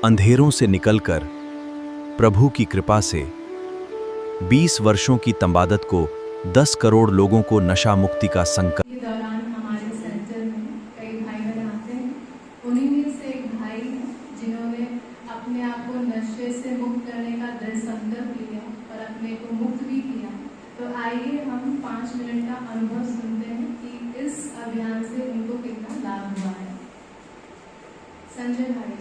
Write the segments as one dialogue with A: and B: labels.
A: अंधेरों से निकलकर प्रभु की कृपा से 20 वर्षों की तंबादत को 10 करोड़ लोगों को नशा मुक्ति का संकल्प।
B: के दौरान हमारे सेंटर में कई भाई बहन आते हैं। उन्हीं में से एक भाई हैं जिन्होंने अपने आप को नशे से मुक्त करने का दृढ़ संकल्प लिया और अपने को मुक्त भी किया। तो आइए हम 5 मिनट का अनुभव सुनते हैं कि इस अभियान से उनको कितना लाभ हुआ है। संजय भाई,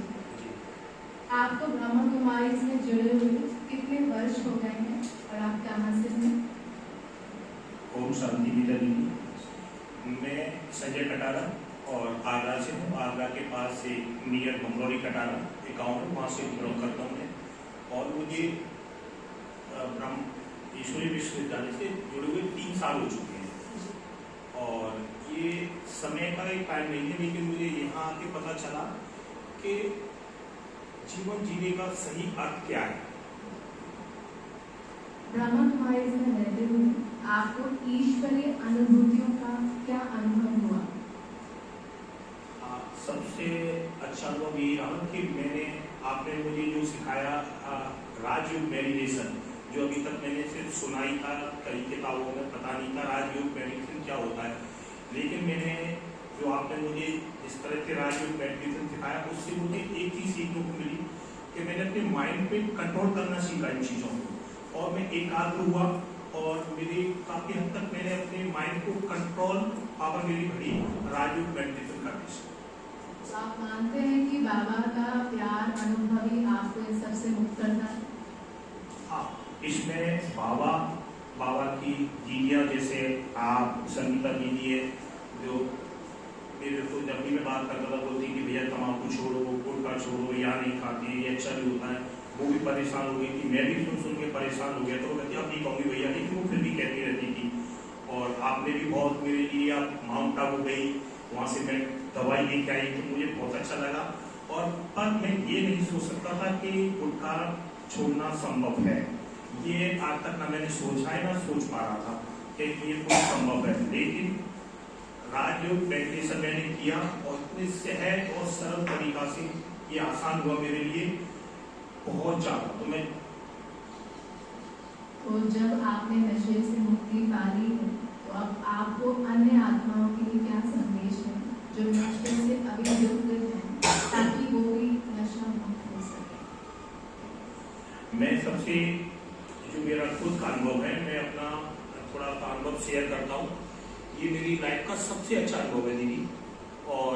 B: आपको ब्रह्मा कुमारी से जुड़े हुए कितने वर्ष हो गए हैं और आप कहाँ से हैं?
C: ओम शांति दीदी। मैं संजय कटारा और आगरा से हूँ। आगरा के पास से नियर मंगलौरी कटारा एक गाँव है, वहाँ से बिलोंग करता हूँ मैं। और मुझे ब्रह्म ईश्वरी विश्वविद्यालय से जुड़े हुए 3 साल हो चुके हैं। और ये समय का एक टाइम नहीं है, लेकिन मुझे यहाँ आके पता चला कि जीवन जीने का सही अर्थ क्या है।
B: ब्रह्मा कुमारी में रहते हुए आपको ईश्वरीय अनुभूतियों का क्या अनुभव हुआ?
C: सबसे अच्छा अनुभव ये रहा कि आपने मुझे जो सिखाया राजयोग मेडिटेशन, जो अभी तक मैंने सिर्फ सुनाई था, कई किताबों में पता नहीं था राजयोग मेडिटेशन क्या होता है। लेकिन मैंने जो आपने मुझे इस तरह के राजयोग मेडिटेशन सिखाया, उससे मुझे एक चीज सीखने को मिली कि मैंने अपने माइंड पे कंट्रोल करना सीखा इन चीज़ों को, और मैं एकाग्र हुआ और मेरी काफ़ी हद तक मैंने अपने माइंड को कंट्रोल पावर मेरी बढ़ी राजयोग मेडिटेशन करने से।
B: तो आप मानते हैं कि बाबा का प्यार अनुभव ही आपको इन सबसे मुक्त करता है?
C: हाँ, इसमें बाबा की दीदियाँ, जैसे आप संगीता दीदी है, जो मेरे को जब भी मैं बात करता था बोलती कि भैया तम्बाकू छोड़ो, गुटखा छोड़ो, यहाँ नहीं खाती, ये अच्छा भी होता है। वो भी परेशान हो गई थी, मैं भी सुन के परेशान हो गया। तो वो कहती आप नहीं कहूँगी भैया, लेकिन वो फिर भी कहती रहती थी। और आपने भी बहुत मेरे लिए, आप माउंट आबू गई, वहाँ से मैं दवाई लेके आई, तो मुझे बहुत अच्छा लगा। और पर मैं ये नहीं सोच सकता था कि गुटखा छोड़ना संभव है। ये आज तक ना मैंने सोचा है ना सोच पा रहा था कि ये कुछ संभव है। लेकिन राजयोग मेडिटेशन मैंने किया और इतने सहज और सरल तरीका से ये आसान हुआ मेरे लिए बहुत ज्यादा।
B: तो जब आपने नशे से मुक्ति पा ली है, तो अब आपको अन्य आत्माओं के लिए क्या संदेश है जो नशे से अभी युक्त हैं, ताकि वो भी नशा मुक्त हो सके?
C: मैं सबसे जो मेरा खुद का अनुभव है, मैं अपना थोड़ा सा अनुभव शेयर करता हूँ। ये मेरी लाइफ का सबसे अच्छा अनुभव है दीदी। और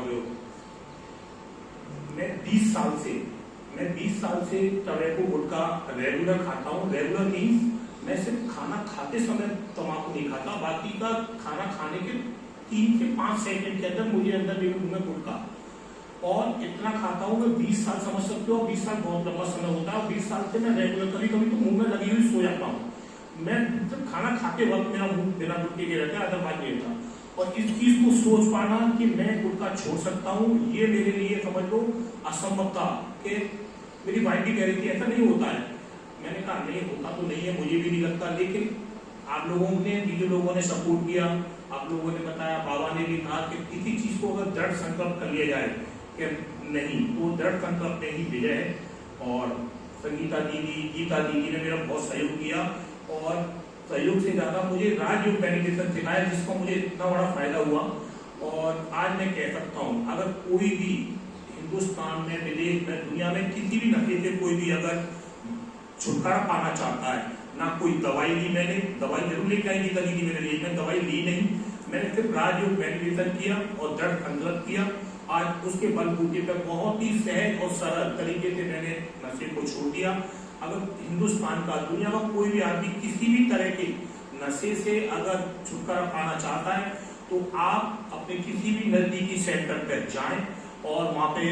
C: मैं 20 साल से टबैको गुटखा रेगुलर खाता हूँ। रेगुलर मीन्स मैं सिर्फ खाना खाते समय तम्बाकू नहीं खाता, बाकी का खाना खाने के 3 से 5 सेकंड के अंदर मुझे अंदर मेरे मुंह में गुटखा, और इतना खाता हूँ मैं 20 साल, समझ सकते हो। 20 साल बहुत लंबा समय होता है। 20 साल से मैं रेगुलर, कभी कभी तो मुंह में लगी हुई सो जाता हूँ। मैं जब खाना खाते वक्त मेरा मुंह बिना गुटके के रहता है, अदरवाइज नहीं रहता। और इस चीज को सोच पाना कि मैं गुटखा छोड़ सकता हूँ, ये मेरे लिए समझ लो असंभव था। कि मेरी वाइफ भी कह रही थी ऐसा नहीं होता है। मैंने कहा नहीं होता तो नहीं है, मुझे भी नहीं लगता। लेकिन आप लोगों ने, बीजों लोगों ने सपोर्ट किया, आप लोगों ने बताया, बाबा ने भी कहा कि किसी चीज को अगर दृढ़ संकल्प कर लिया जाए कि नहीं, तो दृढ़ संकल्प में ही विजय है। और संगीता दीदी, गीता दीदी ने मेरा बहुत सहयोग किया, और सहयोग से ज्यादा मुझे राजयोग मेडिटेशन सिखाया, जिसका मुझे इतना बड़ा फायदा हुआ। और आज मैं कह सकता हूँ, अगर कोई भी हिंदुस्तान में, विदेश में, दुनिया में किसी भी नशे से कोई भी अगर छुटकारा पाना चाहता है, ना कोई दवाई ली, मैंने दवाई जरूर लेके आई गीता दीदी मेरे लिए, मैं दवाई ली नहीं, मैंने सिर्फ राजयोग मेडिटेशन किया और दृढ़ संकल्प किया। आज उसके बलबूते पर बहुत ही सहज और सरल तरीके से मैंने नशे को छोड़ दिया। अगर हिंदुस्तान का, दुनिया का कोई भी आदमी किसी भी तरह के नशे से अगर छुटकारा पाना चाहता है, तो आप अपने किसी भी नजदीकी सेंटर पर जाएं और वहां पे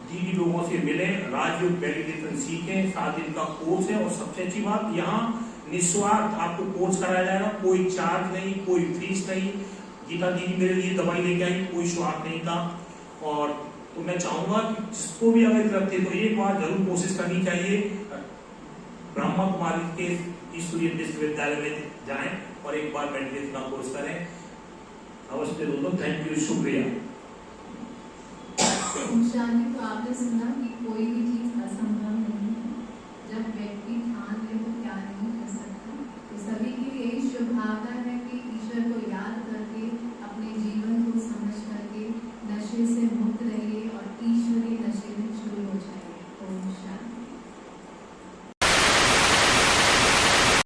C: दीदी लोगों से मिलें, राजयोग मेडिटेशन सीखें। 7 दिन का कोर्स है। और सबसे अच्छी बात, यहाँ निस्वार्थ आपको कोर्स कराया जाएगा, कोई चार्ज नहीं, कोई फीस नहीं। गीता दीदी मेरे लिए दवाई लेके आई, कोई स्वार्थ नहीं था। और तो मैं चाहूंगा कि जिसको भी अगर करते तो एक बार जरूर कोशिश करनी चाहिए, ब्रह्मा कुमारी के ईश्वरीय विश्वविद्यालय में जाएं और एक बार मेडिटेशन का कोर्स करें। अवश्य दोस्तों, थैंक यू, शुक्रिया।
B: शांति, तो आपने सुना कि कोई भी चीज असंभव